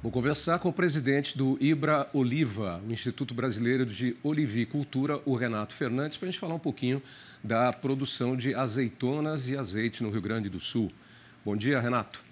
Vou conversar com o presidente do IBRA Oliva, o Instituto Brasileiro de Olivicultura, o Renato Fernandes, para a gente falar um pouquinho da produção de azeitonas e azeite no Rio Grande do Sul. Bom dia, Renato.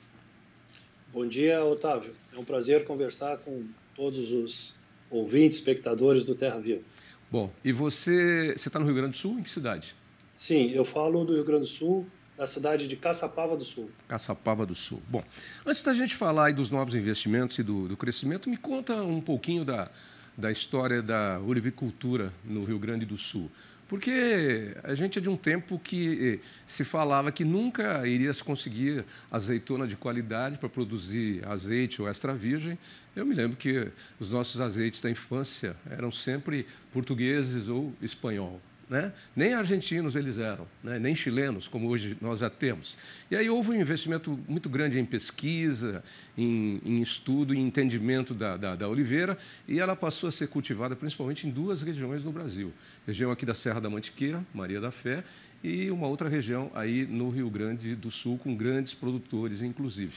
Bom dia, Otávio. É um prazer conversar com todos os ouvintes, espectadores do Terra Viva. Bom, e você está no Rio Grande do Sul? Em que cidade? Sim, eu falo do Rio Grande do Sul, da cidade de Caçapava do Sul. Caçapava do Sul. Bom, antes da gente falar aí dos novos investimentos e do crescimento, me conta um pouquinho da história da olivicultura no Rio Grande do Sul. Porque a gente é de um tempo que se falava que nunca iria se conseguir azeitona de qualidade para produzir azeite ou extra virgem. Eu me lembro que os nossos azeites da infância eram sempre portugueses ou espanhol. Né? Nem argentinos eles eram, né? Nem chilenos, como hoje nós já temos. E aí houve um investimento muito grande em pesquisa, em estudo, em entendimento da oliveira, e ela passou a ser cultivada principalmente em duas regiões no Brasil. Região aqui da Serra da Mantiqueira, Maria da Fé, e uma outra região aí no Rio Grande do Sul, com grandes produtores, inclusive.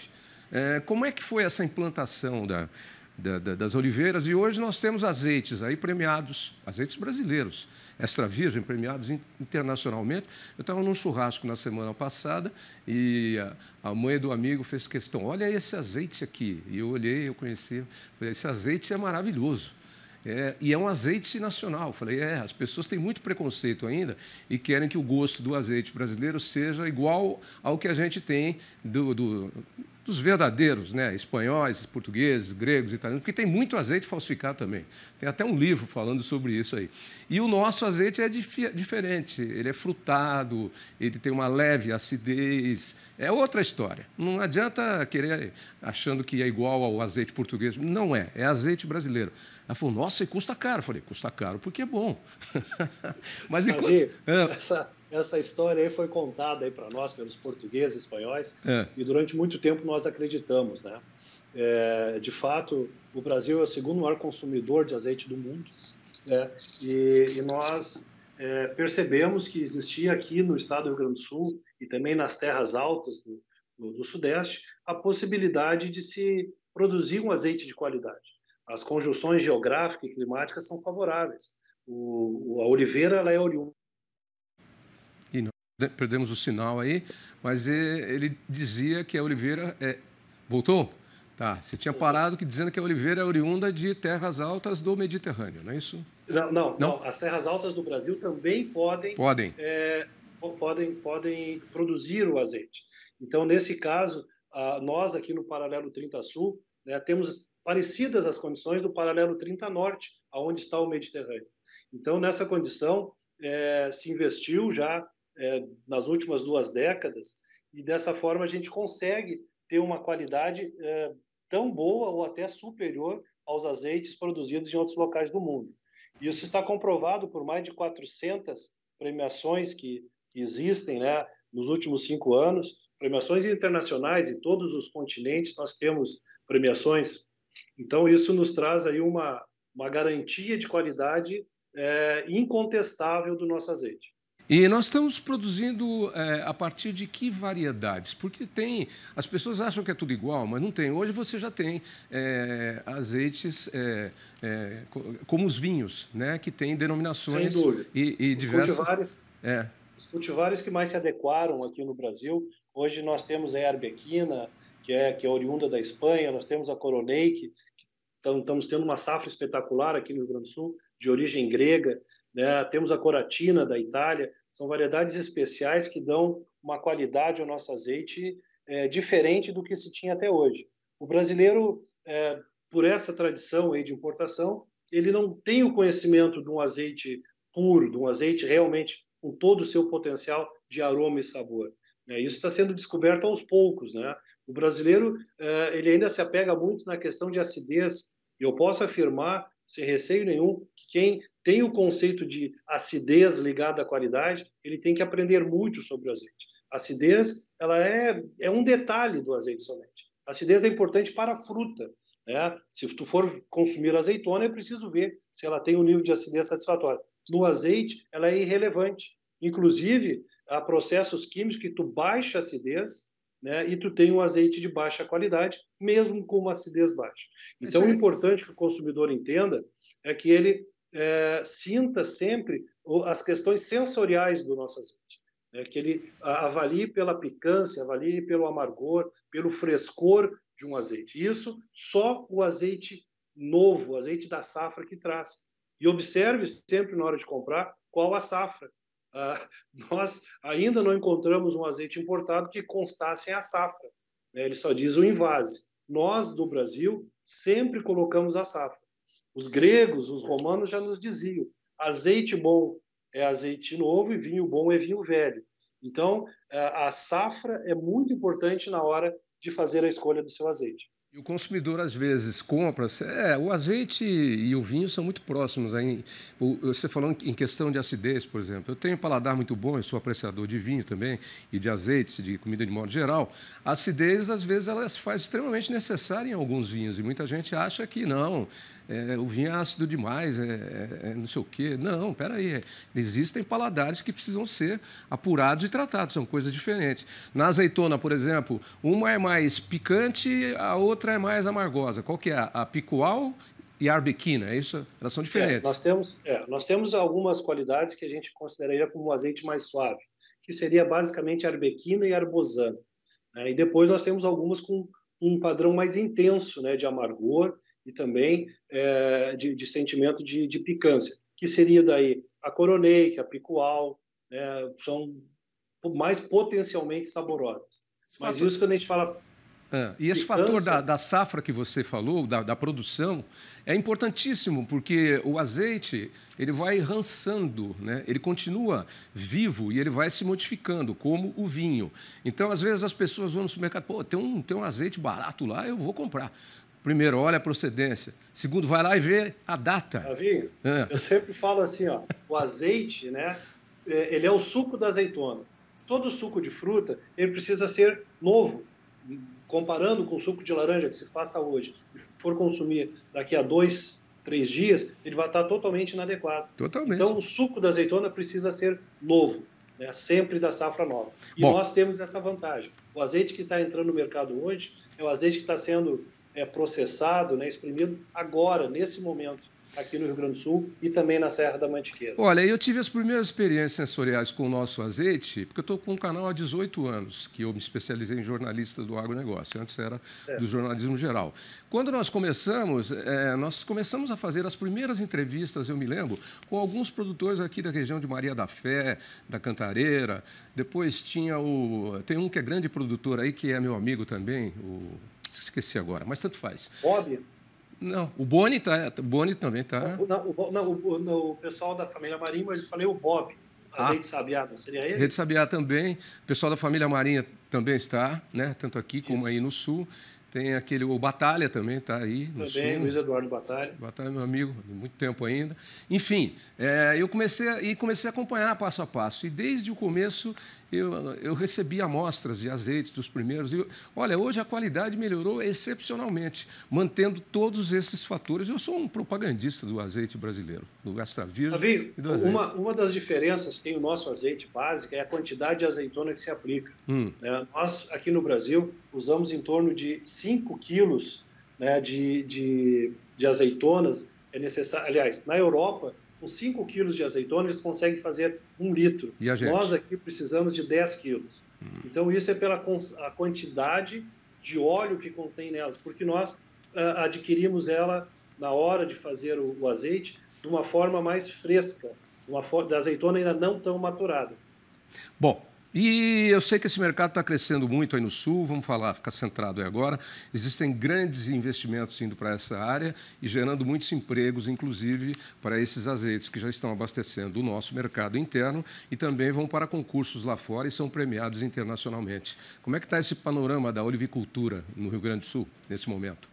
Como é que foi essa implantação das oliveiras? E hoje nós temos azeites aí premiados, azeites brasileiros, extra virgem, premiados internacionalmente. Eu estava num churrasco na semana passada e a mãe do amigo fez questão: olha esse azeite aqui. E eu olhei, eu conheci, falei, esse azeite é maravilhoso. E é um azeite nacional. Falei, as pessoas têm muito preconceito ainda e querem que o gosto do azeite brasileiro seja igual ao que a gente tem dos verdadeiros, né? Espanhóis, portugueses, gregos, italianos, porque tem muito azeite falsificado também. Tem até um livro falando sobre isso aí. E o nosso azeite é diferente, ele é frutado, ele tem uma leve acidez, é outra história. Não adianta querer achando que é igual ao azeite português. Não é azeite brasileiro. Ela falou, nossa, e custa caro. Eu falei, custa caro porque é bom. Mas essa história aí foi contada aí para nós pelos portugueses e espanhóis e durante muito tempo nós acreditamos, né? De fato, o Brasil é o segundo maior consumidor de azeite do mundo, e nós percebemos que existia aqui no estado do Rio Grande do Sul e também nas terras altas do Sudeste a possibilidade de se produzir um azeite de qualidade. As conjunções geográficas e climáticas são favoráveis. A oliveira ela é oriunda. Perdemos o sinal aí, mas ele dizia que a oliveira Voltou? Tá, você tinha parado dizendo que a oliveira é oriunda de terras altas do Mediterrâneo, não é isso? Não. As terras altas do Brasil também podem produzir o azeite. Então, nesse caso, nós aqui no Paralelo 30 Sul, né, temos parecidas as condições do Paralelo 30 Norte, aonde está o Mediterrâneo. Então, nessa condição, se investiu já nas últimas 2 décadas, e dessa forma a gente consegue ter uma qualidade tão boa ou até superior aos azeites produzidos em outros locais do mundo. Isso está comprovado por mais de 400 premiações que existem, né, nos últimos 5 anos, premiações internacionais em todos os continentes, nós temos premiações. Então, isso nos traz aí uma garantia de qualidade incontestável do nosso azeite. E nós estamos produzindo a partir de que variedades? Porque as pessoas acham que é tudo igual, mas não tem. Hoje você já tem azeites como os vinhos, né, que têm denominações. Sem dúvida. E diversas. Os cultivares que mais se adequaram aqui no Brasil, hoje nós temos a Arbequina, que é oriunda da Espanha, nós temos a Coroneik, estamos tendo uma safra espetacular aqui no Rio Grande do Sul, de origem grega, né? Temos a Coratina da Itália, são variedades especiais que dão uma qualidade ao nosso azeite diferente do que se tinha até hoje. O brasileiro, por essa tradição aí de importação, ele não tem o conhecimento de um azeite puro, de um azeite realmente com todo o seu potencial de aroma e sabor. Isso está sendo descoberto aos poucos, né? O brasileiro ele ainda se apega muito na questão de acidez. E eu posso afirmar, sem receio nenhum, que quem tem o conceito de acidez ligada à qualidade, ele tem que aprender muito sobre o azeite. A acidez ela é um detalhe do azeite somente. A acidez é importante para a fruta, né? Se tu for consumir azeitona, é preciso ver se ela tem um nível de acidez satisfatório. No azeite, ela é irrelevante. Inclusive, há processos químicos que tu baixa a acidez né, e tu tem um azeite de baixa qualidade, mesmo com uma acidez baixa. Isso Então, o aí. importante que o consumidor entenda é que ele sinta sempre as questões sensoriais do nosso azeite, né, que ele avalie pela picância, avalie pelo amargor, pelo frescor de um azeite. Isso só o azeite novo, o azeite da safra que traz. E observe sempre na hora de comprar qual a safra. Ah, nós ainda não encontramos um azeite importado que constasse a safra, né? Ele só diz o invase. Nós, do Brasil, sempre colocamos a safra. Os gregos, os romanos já nos diziam: azeite bom é azeite novo e vinho bom é vinho velho. Então, a safra é muito importante na hora de fazer a escolha do seu azeite. E o consumidor, às vezes, compra. O azeite e o vinho são muito próximos. Aí, você falando em questão de acidez, por exemplo. Eu tenho um paladar muito bom, eu sou apreciador de vinho também, e de azeites, de comida de modo geral. A acidez, às vezes, ela se faz extremamente necessária em alguns vinhos, e muita gente acha que não. O vinho é ácido demais, não sei o quê. Não, peraí. Existem paladares que precisam ser apurados e tratados, são coisas diferentes. Na azeitona, por exemplo, uma é mais picante, a outra é mais amargosa. Qual que é? A picual e a arbequina, é isso? Elas são diferentes. Nós temos algumas qualidades que a gente consideraria como um azeite mais suave, que seria basicamente a arbequina e a arbosana, né? E depois nós temos algumas com um padrão mais intenso, né, de amargor e também de sentimento de picância, que seria daí a coroneik, a picual, né, são mais potencialmente saborosas. Mas isso quando a gente fala E esse fator da safra que você falou, da produção, é importantíssimo, porque o azeite ele vai rançando, né? Ele continua vivo e ele vai se modificando, como o vinho. Então, às vezes, as pessoas vão no supermercado, pô, tem um azeite barato lá, eu vou comprar. Primeiro, olha a procedência. Segundo, vai lá e vê a data. Davi, eu sempre falo assim, ó, o azeite, né, ele é o suco da azeitona. Todo suco de fruta, ele precisa ser novo. Comparando com o suco de laranja que se faça hoje, for consumir daqui a 2, 3 dias, ele vai estar totalmente inadequado. Totalmente. Então, o suco da azeitona precisa ser novo, né, sempre da safra nova. E nós temos essa vantagem. O azeite que está entrando no mercado hoje é o azeite que está sendo processado, né, exprimido agora, nesse momento, aqui no Rio Grande do Sul e também na Serra da Mantiqueira. Olha, eu tive as primeiras experiências sensoriais com o nosso azeite, porque eu estou com um canal há 18 anos, que eu me especializei em jornalista do agronegócio, antes era do jornalismo geral. Quando nós começamos a fazer as primeiras entrevistas, eu me lembro, com alguns produtores aqui da região de Maria da Fé, da Cantareira, depois tem um que é grande produtor aí, que é meu amigo também, esqueci agora, mas tanto faz. Bob? Não, o Boni também está. O pessoal da família Marinho, mas eu falei o Bob, azeite Sabiá, não seria ele? Azeite Sabiá também, o pessoal da família Marinha também está, né? Tanto aqui como aí no Sul. Tem o Batalha também, está aí no Sul. Também, Luiz Eduardo Batalha. Batalha é meu amigo, há muito tempo ainda. Enfim, eu comecei a acompanhar passo a passo. E desde o começo eu recebi amostras de azeites dos primeiros. E, olha, hoje a qualidade melhorou excepcionalmente, mantendo todos esses fatores. Eu sou um propagandista do azeite brasileiro, do extra virgem Davi, e do azeite. Uma das diferenças que tem o nosso azeite básico é a quantidade de azeitona que se aplica. Nós, aqui no Brasil, usamos em torno de 5 quilos, né, de azeitonas. É necessário, aliás, na Europa, com 5 quilos de azeitona, eles conseguem fazer 1 litro. E a gente? Nós aqui precisamos de 10 quilos. Então, isso é pela a quantidade de óleo que contém nelas, porque nós adquirimos ela na hora de fazer o azeite de uma forma mais fresca, da azeitona ainda não tão maturada. Bom, e eu sei que esse mercado está crescendo muito aí no Sul, vamos ficar centrado aí agora. Existem grandes investimentos indo para essa área e gerando muitos empregos, inclusive para esses azeites que já estão abastecendo o nosso mercado interno e também vão para concursos lá fora e são premiados internacionalmente. Como é que está esse panorama da olivicultura no Rio Grande do Sul, nesse momento?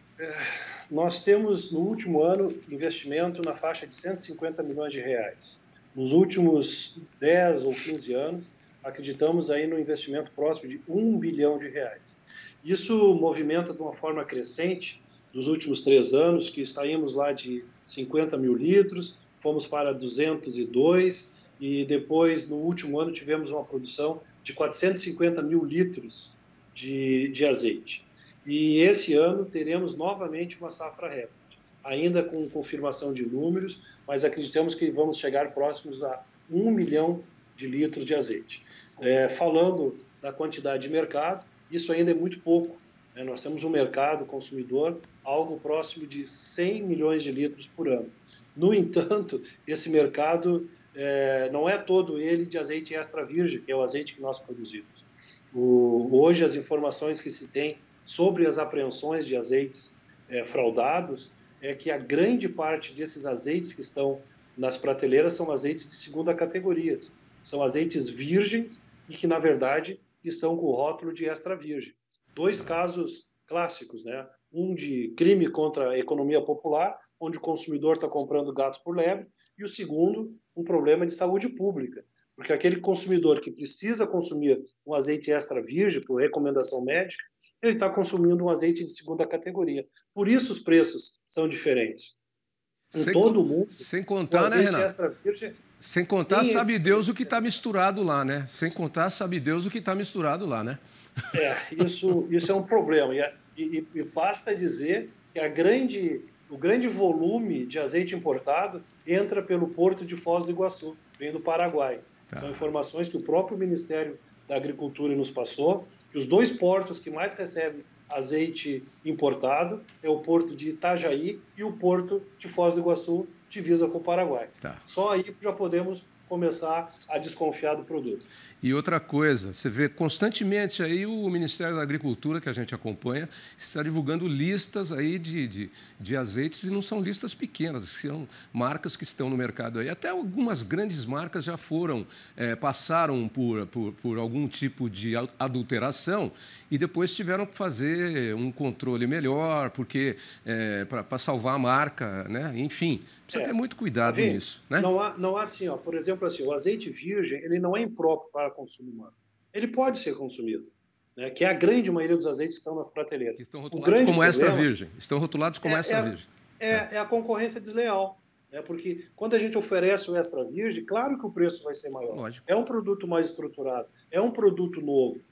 Nós temos, no último ano, investimento na faixa de 150 milhões de reais. Nos últimos 10 ou 15 anos, acreditamos aí no investimento próximo de 1 bilhão de reais. Isso movimenta de uma forma crescente dos últimos 3 anos, que saímos lá de 50 mil litros, fomos para 202 e depois, no último ano, tivemos uma produção de 450 mil litros de azeite. E esse ano teremos novamente uma safra recorde, ainda com confirmação de números, mas acreditamos que vamos chegar próximos a 1 milhão de litros de azeite. Falando da quantidade de mercado, isso ainda é muito pouco. Nós temos um mercado consumidor algo próximo de 100 milhões de litros por ano. No entanto, esse mercado não é todo ele de azeite extra virgem, que é o azeite que nós produzimos. Hoje, as informações que se tem sobre as apreensões de azeites fraudados é que a grande parte desses azeites que estão nas prateleiras são azeites de segunda categoria. São azeites virgens e que, na verdade, estão com o rótulo de extra virgem. 2 casos clássicos, né? Um de crime contra a economia popular, onde o consumidor está comprando gato por lebre, e o segundo, um problema de saúde pública, porque aquele consumidor que precisa consumir um azeite extra virgem por recomendação médica, ele está consumindo um azeite de segunda categoria. Por isso os preços são diferentes. Em todo o mundo, sem contar, né, Renato? Extra virgem, sem contar, sabe Deus o que está misturado lá, né? Sem contar, sabe Deus o que está misturado lá, né? Isso é um problema. E basta dizer que o grande volume de azeite importado entra pelo porto de Foz do Iguaçu, vem do Paraguai. Tá. São informações que o próprio Ministério da Agricultura nos passou, que os 2 portos que mais recebem azeite importado é o porto de Itajaí e o porto de Foz do Iguaçu, divisa com o Paraguai. Tá. Só aí já podemos começar a desconfiar do produto. E outra coisa, você vê constantemente aí o Ministério da Agricultura, que a gente acompanha, está divulgando listas aí de azeites, e não são listas pequenas, são marcas que estão no mercado aí. Até algumas grandes marcas já passaram por algum tipo de adulteração e depois tiveram que fazer um controle melhor, porque para salvar a marca, né? Enfim, precisa ter muito cuidado nisso, né? Não há assim, por exemplo, assim, o azeite virgem, ele não é impróprio para consumo humano. Ele pode ser consumido, né? Que é a grande maioria dos azeites que estão nas prateleiras. Estão rotulados como extra virgem. Estão rotulados como extra virgem. É a concorrência desleal, né? Porque quando a gente oferece o extra virgem, claro que o preço vai ser maior. Lógico. É um produto mais estruturado, é um produto novo,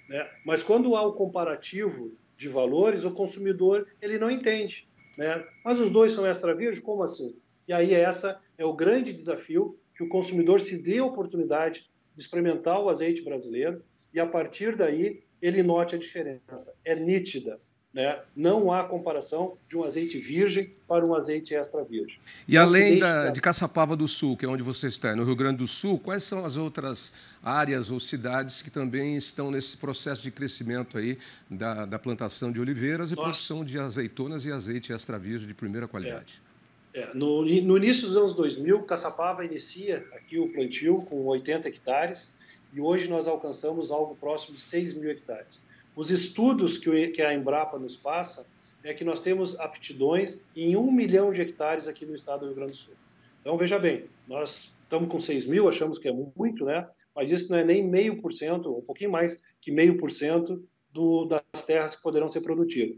né? Mas quando há o comparativo de valores, o consumidor ele não entende, né? Mas os 2 são extra virgem, como assim? E aí essa é o grande desafio, que o consumidor se dê a oportunidade de experimentar o azeite brasileiro e, a partir daí, ele note a diferença. É nítida, né? Não há comparação de um azeite virgem para um azeite extra virgem. E além de Caçapava do Sul, que é onde você está, no Rio Grande do Sul, quais são as outras áreas ou cidades que também estão nesse processo de crescimento aí da plantação de oliveiras e produção de azeitonas e azeite extra virgem de primeira qualidade? No início dos anos 2000, Caçapava inicia aqui o plantio com 80 hectares e hoje nós alcançamos algo próximo de 6 mil hectares. Os estudos que a Embrapa nos passa é que nós temos aptidões em 1 milhão de hectares aqui no estado do Rio Grande do Sul. Então, veja bem, nós estamos com 6 mil, achamos que é muito, né? Mas isso não é nem 0,5%, um pouquinho mais que 0,5% das terras que poderão ser produtivas.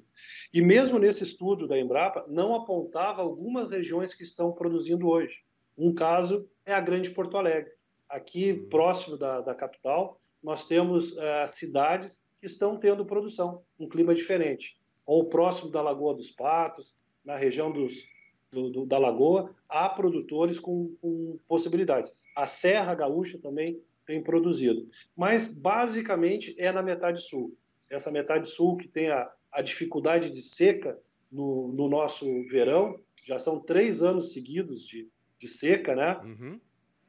E mesmo nesse estudo da Embrapa, não apontava algumas regiões que estão produzindo hoje. Um caso é a Grande Porto Alegre. Aqui, próximo da capital, nós temos cidades que estão tendo produção, um clima diferente. Ou próximo da Lagoa dos Patos, na região da Lagoa, há produtores com possibilidades. A Serra Gaúcha também tem produzido. Mas, basicamente, é na metade sul. Essa metade sul que tem a dificuldade de seca no nosso verão, já são 3 anos seguidos de seca, né? Uhum.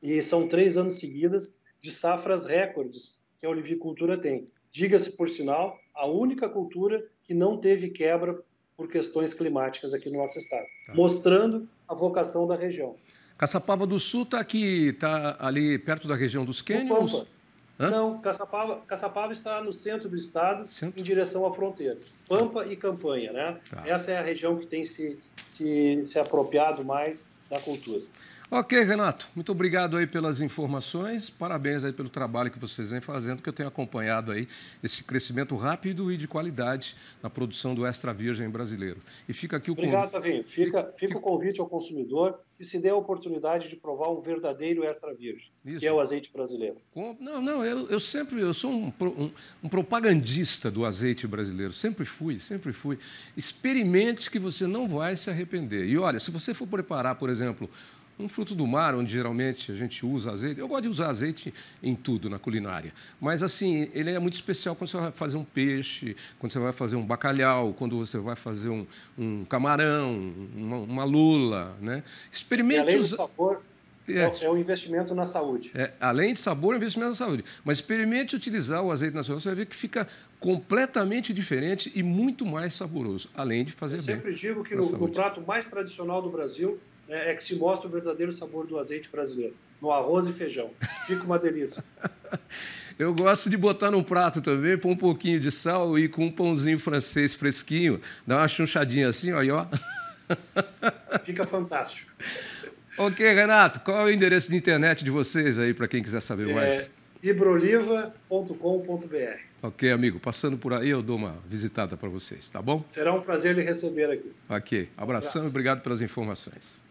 E são 3 anos seguidos de safras recordes que a olivicultura tem. Diga-se por sinal, a única cultura que não teve quebra por questões climáticas aqui no nosso estado, mostrando a vocação da região. Caçapava do Sul está ali perto da região dos cânions? Não, Caçapava está no centro do estado, em direção à fronteira. Pampa e Campanha, né? Essa é a região que tem se apropriado mais da cultura. Ok, Renato, muito obrigado aí pelas informações, parabéns aí pelo trabalho que vocês vêm fazendo, que eu tenho acompanhado aí esse crescimento rápido e de qualidade na produção do extra virgem brasileiro. E fica aqui o convite. Obrigado, Tavinho. Fica o convite ao consumidor que se dê a oportunidade de provar um verdadeiro extra virgem, que é Isso. o azeite brasileiro. Não, não, eu sou um propagandista do azeite brasileiro, sempre fui, sempre fui. Experimente que você não vai se arrepender. E olha, se você for preparar, por exemplo, um fruto do mar, onde geralmente a gente usa azeite, eu gosto de usar azeite em tudo na culinária, mas assim, ele é muito especial quando você vai fazer um peixe, quando você vai fazer um bacalhau, quando você vai fazer um camarão, uma lula, né? E Experimente além do usar. sabor, É, é um investimento na saúde. além de sabor, é um investimento na saúde. Mas experimente utilizar o azeite nacional, você vai ver que fica completamente diferente e muito mais saboroso, além de Eu fazer bem sempre digo que para a no saúde. prato mais tradicional do Brasil, né, é que se mostra o verdadeiro sabor do azeite brasileiro, no arroz e feijão. Fica uma delícia. Eu gosto de botar num prato também, pôr um pouquinho de sal e com um pãozinho francês fresquinho, dar uma chunchadinha assim, ó, e ó. Fica fantástico. Ok, Renato, qual é o endereço de internet de vocês aí, para quem quiser saber mais? Ibroliva.com.br. Ok, amigo, passando por aí eu dou uma visitada para vocês, tá bom? Será um prazer lhe receber aqui. Ok, Um abração e abraço. obrigado pelas informações.